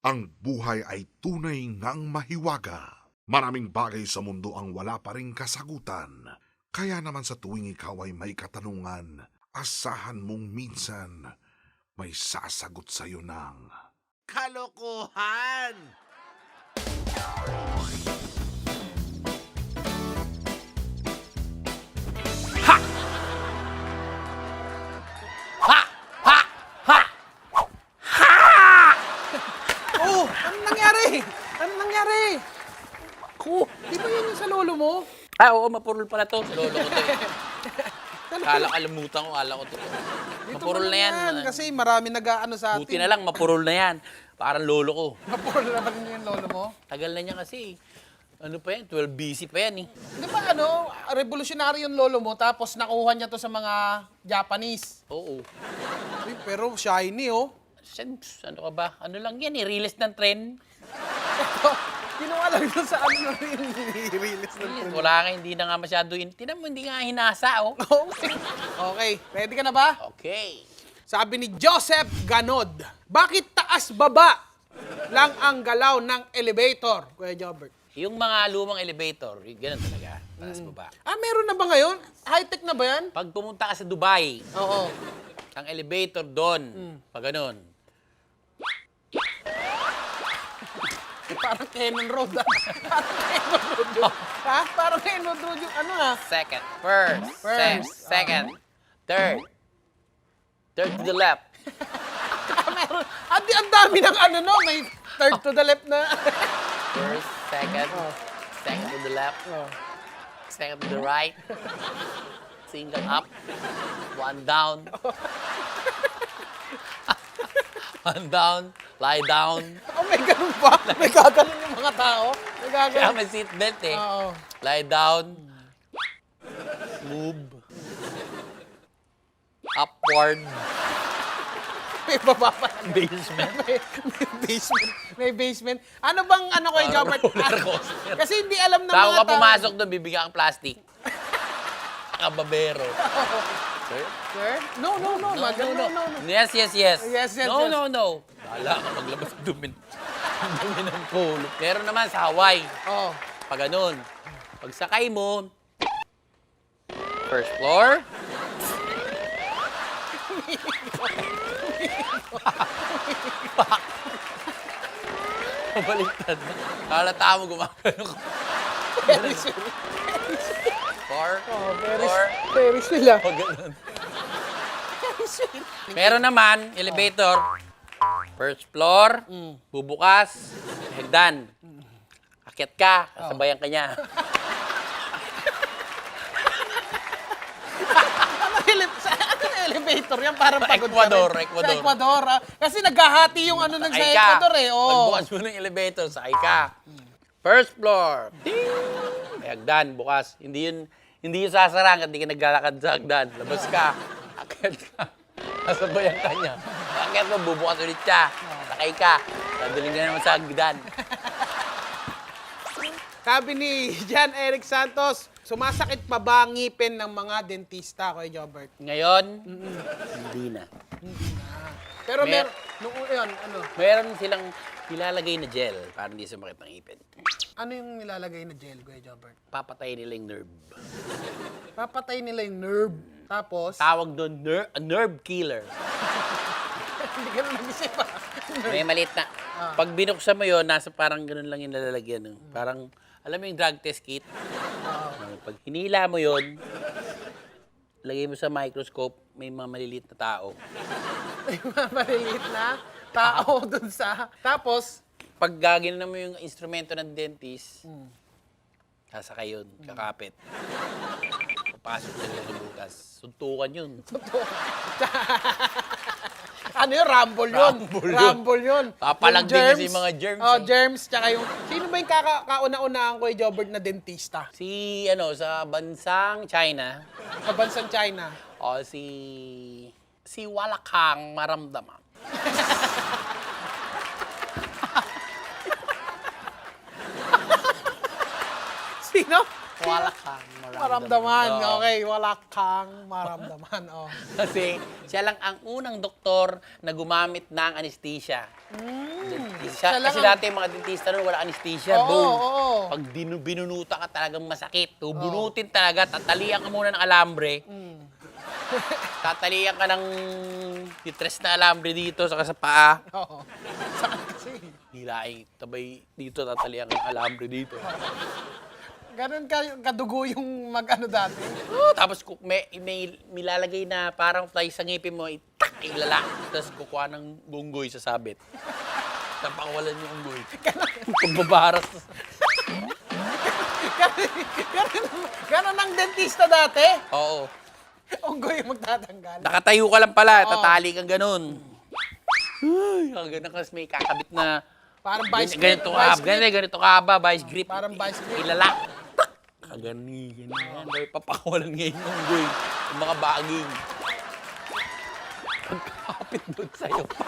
Ang buhay ay tunay ngang mahiwaga. Maraming bagay sa mundo ang wala pa ring kasagutan. Kaya naman sa tuwing ikaw ay may katanungan, asahan mong minsan may sasagot sa'yo ng Kalokohan! Oh, anong nangyari? Anong nangyari? Ko, di ba yun yung sa lolo mo? Oo, mapurol pala to. Sa lolo ko to eh. Kalimutan ko, kala ko to. Dito Mapurol mo na yan. Kasi marami nag-aano sa atin. Buti na lang, mapurol na yan. Parang lolo ko. Mapurol na ba rin yung lolo mo? Tagal na niya kasi. Ano pa yan? 12 BC pa yan eh. Di ba revolutionary yung lolo mo, tapos nakuha niya to sa mga Japanese. Oo. Uy, pero shiny, oh. Ano ka ba? Ano lang yan eh, release ng trend. Kinuha lang doon sa ano na rin, release ng trend. Wala nga, hindi na nga masyado yun. Tinan mo, hindi nga hinasa oh. Okay, ready ka na ba? Okay. Sabi ni Joseph Ganod, bakit taas-baba lang ang galaw ng elevator, Kuya Jobert? Yung mga lumang elevator, ganun talaga. Taas baba. Ah, meron na ba ngayon? High-tech na ba yan? Pag pumunta ka sa Dubai, Oo. ang elevator doon, pag ganun, Parang Cannon Road, ah. Parang Cannon Road yun. Ha? Parang Cannon Road yung ano, ha? second, first, second, third. Third to the left. Meron. Ang dami ng ano, no? May third to the left na. First, second, second to the left, second to the right, single up, one down, one down, lie down. Oh, may ganun ba? May gaganon yung mga tao? May Kaya gaganon. may seatbelt eh. Oo. Lie down, move, upward, May baba pa. basement. May basement. May basement. Ano bang ano Kuya Jobert? roller coaster. Kasi hindi alam ng Bago mga ka tao. pumasok doon, bibigyan kang plastic. Kababero. Sir? Sir? No. No. No. Yes. Yes, No. yes. No. Bahala ka maglabas ng dumi. Dumi ng pulo. Pero naman sa Hawaii, Oh. pag ganun, pag sakay mo, first floor, baliktad. Halata mo gumagano ka. Ferris wheel. Floor, Oh, floor, Ferris wheel, ah. pag ganun. Ferris wheel. Meron naman, elevator, first floor, bubukas, hagdan. Akyat ka, kasabayan ka niya. Ano elevator yan? Parang Sa pagod Ecuador, ka rin. Ecuador. Sa Ecuador, ah. Kasi naghahati yung ano nun sa Sakay ka. Ecuador, eh. Oh. Pagbukas mo ng elevator, sakay ka. First floor. Ding! May hagdan, bukas. Hindi yun sasara hanggang hindi ka naglalakad sa hagdan. Labas ka. Akyat ka. Kasabayan ka niya. Akyat mo, bubukas ulit siya. Sakay ka. Dadalhin ka naman sa hagdan. Sabi ni John Eric Santos, sumasakit pa ba ang ngipin ng mga dentista, Kuya Jobert? Ngayon, hindi na. Pero Mer- yun, ano? Meron silang nilalagay na gel para hindi sumakit ng ipin. Ano yung nilalagay na gel, Kuya Jobert? Papatay nila yung nerve. Papatay nila yung nerve. Tapos, Tawag doon, nerve killer. hindi ka na nag-isip, ah. May maliit na. Pag binuksan mo yun, nasa parang ganun lang yung nalalagyan. No? Parang, alam mo yung drug test kit? Pag hinila mo yun, lagay mo sa microscope, may mga maliliit na tao. May mga maliliit na tao dun sa... Tapos, Pag gagawin mo yung instrumento ng dentist, sasakay yun, kakapit. Papasok sila sa bukas. Suntukan yun. ano yun? Rumble yun. Rumble yun. Rumble yun. Papalag Yung din kasi yung mga germs, Oh, eh. germs. Tsaka yung... Sino ba yung kauna-unaan Kuya Jobert na dentista? Si, sa bansang China, Sa bansang China. o si Walakang Maramdaman. Sino? Wala kang Maramdaman. Oo. Okay, wala kang maramdaman. Oh. Kasi siya lang ang unang doktor na gumamit ng anesthesia. Siya lang Kasi ang- dati yung mga dentista nun, wala anesthesia. Oo, Boom. oo. Pag binunuta ka talagang masakit. Bubunutin talaga, tatalian ka muna ng alambre. Tatalian ka ng titres na alambre dito, saka sa paa. Oo. Saan kasi? Hilaing, tabay dito, tatalian ka ng alambre dito. Ganun kadugo yung mag-ano dati. Tapos may lalagay na parang fly sa ngipin mo, itak, ilala. Tapos kukuha ng gunggoy sa sabit. Napakawalan yung unggoy. Pagbabaras. Ganun ang dentista dati. Oo. Unggoy yung magtatanggal. Nakatayo ka lang pala, tatali kang ganun. Ay, ang ganun kasi may kakabit na Parang vice grip. ganito ka ba, vice grip. Parang vice grip. Ilala. Ganyan. May papakawalan ngayon ng unggoy. Yung mga baging. Pagkapit doon sa'yo pa.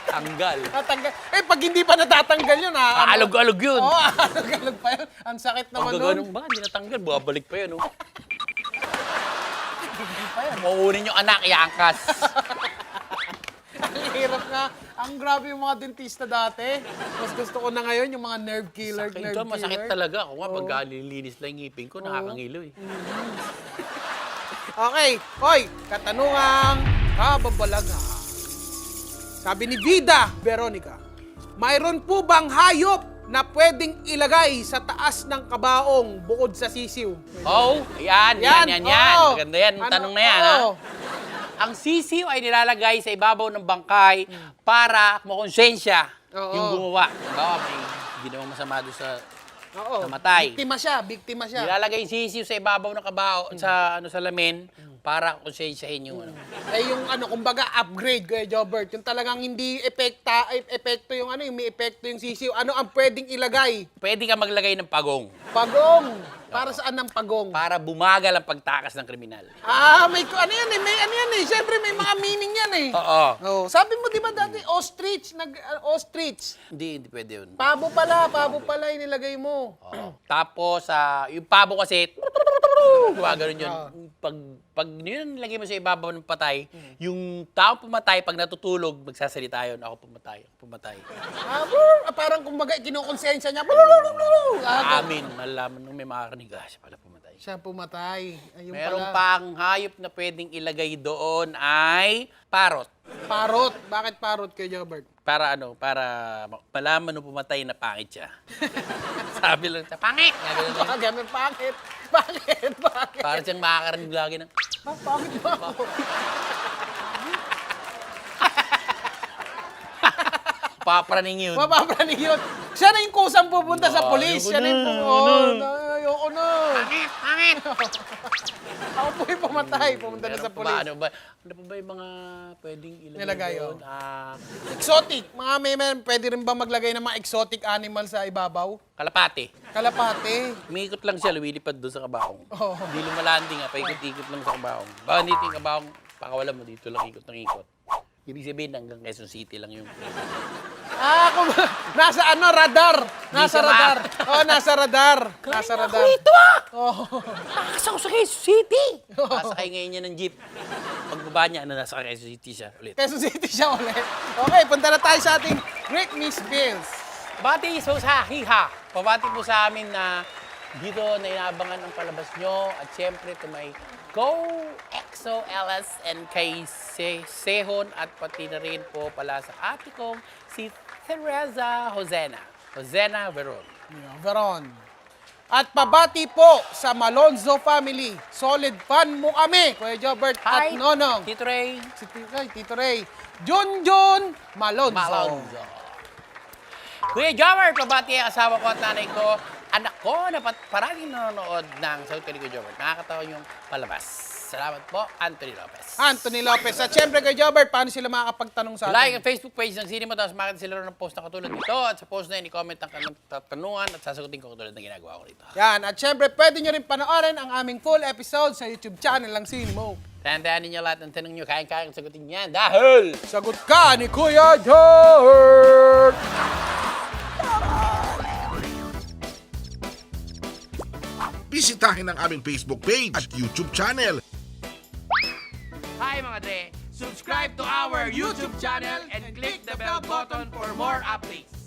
Tanggal. Tatanggal. Eh, pag hindi pa natatanggal yun, ha? Alog-alog yun. Oo, alog-alog pa yun. Ang sakit naman Pag nun. ganun ba, hindi natanggal. Bumabalik pa yun, oh. Mauunin yung anak, iangkas. Ang hirap nga. Ang grabe yung mga dentista dati. Mas gusto ko na ngayon yung mga nerve killer, nerve Masakit killer. talaga. Ako nga, pag lilinis lang yung ngipin ko, nakakangilo eh. Okay. Hoy, katanungang kababalaga. Sabi ni Vida Veronica, mayroon po bang hayop na pwedeng ilagay sa taas ng kabaong bukod sa sisiw? Oh, yan. oo. Maganda yan. Ang tanong na yan, ha? oo. Ang sisiw ay nilalagay sa ibabaw ng bangkay para makonsensya Oo. yung gumawa. Bawa, may ginawang masama doon sa Oo. namatay. Biktima siya. Nilalagay yung sisiw sa ibabaw ng kabao, sa lamin, para konsensyahin yung ano. Eh yung kumbaga upgrade kay Jobert, yung talagang hindi epekto yung yung may epekto yung sisiw. Ano ang pwedeng ilagay? Pwede ka maglagay ng pagong Pagong. Para saan ang pagong? para bumagal ang pagtakas ng kriminal. May ano yan eh. Siyempre may mga meaning yan eh. Oo. Oh, sabi mo di ba dati ostrich, ostrich. Hindi pwede yun. Pabo pala yung nilagay mo. Tapos, yung pabo kasi, gumagano'n yun. Pag yun nilagay mo sa ibabaw ng patay, yung taong pumatay, pag natutulog, magsasalita yun, ako pumatay. Parang kumbaga kinukonsensya niya. Amin, malaman nung may makakarinig, siya pala pumatay. Siya pumatay. Ayun Meron pala. pang hayop na pwedeng ilagay doon ay parot. Parot. Bakit parot kay Jobert? Para malaman nung pumatay na pangit siya. Sabi lang siya, pangit! Ganun, bakit? Bakit? Para siyang makakarinig lagi ng, Bakit ba ako? papraning yun. Mapapraning yun. Siya na yung kusang pupunta sa polis. ayoko Siya na yung ayoko na. Pangit! Ako po yung pumatay. Pumunta na sa polis. Ano ba yung mga pwedeng ilagay Nilagay, doon? Exotic. May pwede rin ba maglagay ng mga exotic animal sa ibabaw? Kalapate. Kalapate. Umiikot lang siya, lumilipad doon sa kabaong. Oo. Hindi lumalanding paikot-ikot lang sa kabaong. Baka dito yung kabaong, pakawalan mo dito lang ikot ng ikot. Ibig sabihin hanggang Quezon City lang yung... Nasa radar. Nasa radar. Nasa radar. Nasa radar. Ito Oh. Takas ako sa Quezon City! Pasakay ngayon niya ng jeep. Pagbaba niya, nasa Quezon City siya ulit. Quezon City siya ulit. Okay, punta na tayo sa ating Great Miss Bills. Bati po sa Hiha. Pabati po sa amin na dito na inaabangan ang palabas nyo. At syempre, ito may Go EXO LS and kay Sehon at pati na rin po pala sa ate kong si Teresa Josena Veron. Veron. At pabati po sa Malonzo family. Solid fan mo kami, Kuya Jobert at Nonong. Tito Ray. Tito Ray. Junjun Malonzo. Kuya Jobert, pabati ang asawa ko at nanay ko. Anak ko na parating nanonood ng South Korea, Kuya Jobert. Nakakatawa yung palabas. Salamat po, Anthony Lopez. At syempre kay Jobert, paano sila makakapagtanong sa atin? Like ang Facebook page ng Cinema, tapos makikita sila ng post na katulad nito. At sa post na yun, i-comment ang kanilang tatanungan at sasagutin ko katulad ng ginagawa ko dito. Yan. At syempre, pwede nyo rin panoorin ang aming full episode sa YouTube channel ng Cinemo. Tantahan ninyo lahat ng tanong nyo, kayang-kayang sagutin yan dahil... Sagot ka ni Kuya Jobert! Bisitahin ang aming Facebook page at YouTube channel. Hi mga Dre! subscribe to our YouTube channel and click the bell button for more updates.